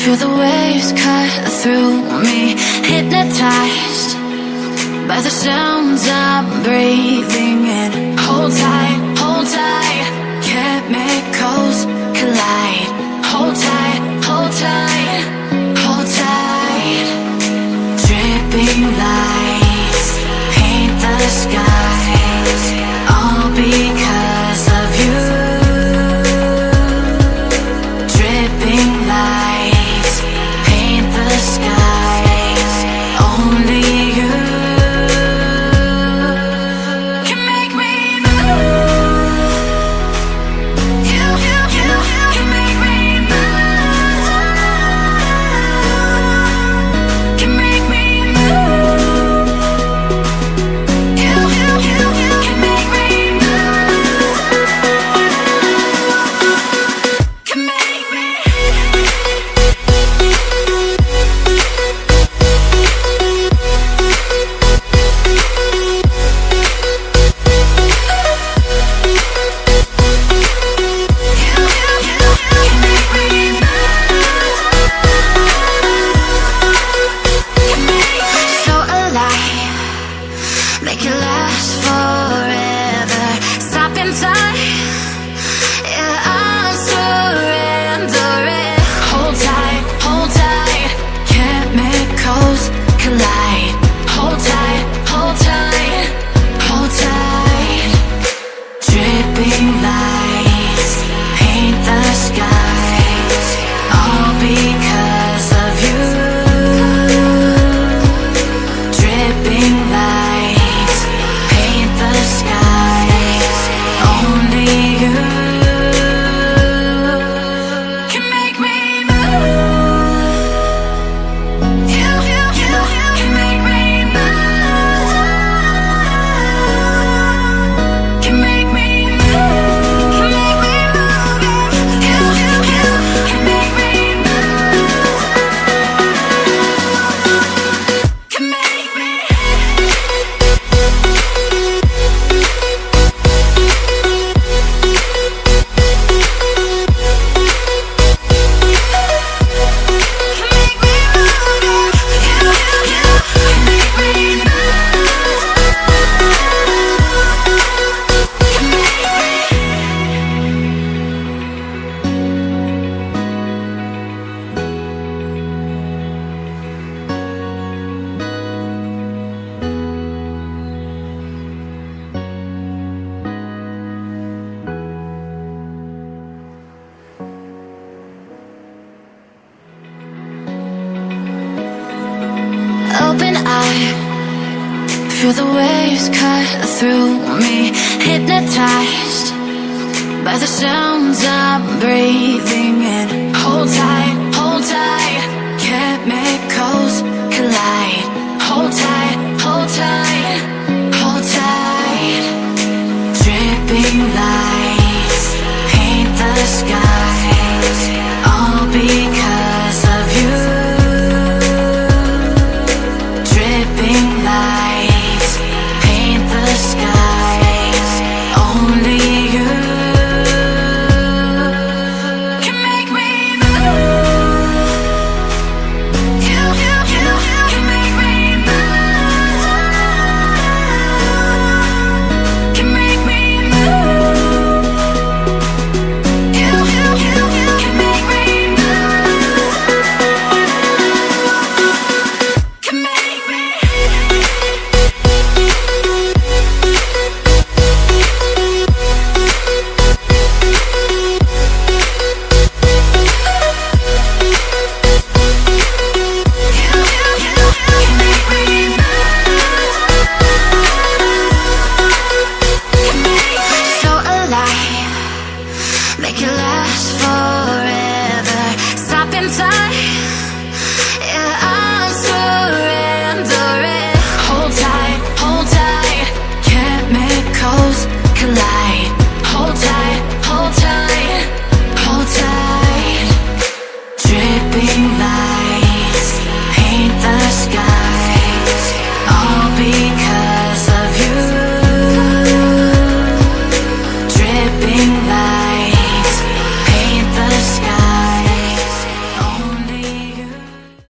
Feel the waves cut through me, hypnotized by the sounds I'm breathing in. Hold tight, chemicals collide. Hold tight, hold tight, hold tight. Dripping lights paint the skies, all because of you. Dripping lights paint the skies, only you can make me move. You can make me move. Can make me move. You can make me move. Can make me. So alive, make it last forever. Stop in time, yeah, I'm surrendering. Hold tight, chemicals collide. Hold tight, hold tight, hold tight. Dripping lights paint the skies, all because of you. Dripping lights paint the skies, only you can make me move. You can make me move. Can make me move. Can make me move. You can make me move. Can make me. Open eye, feel the waves cut through me, hypnotized by the sounds I'm breathing in. Hold tight, chemicals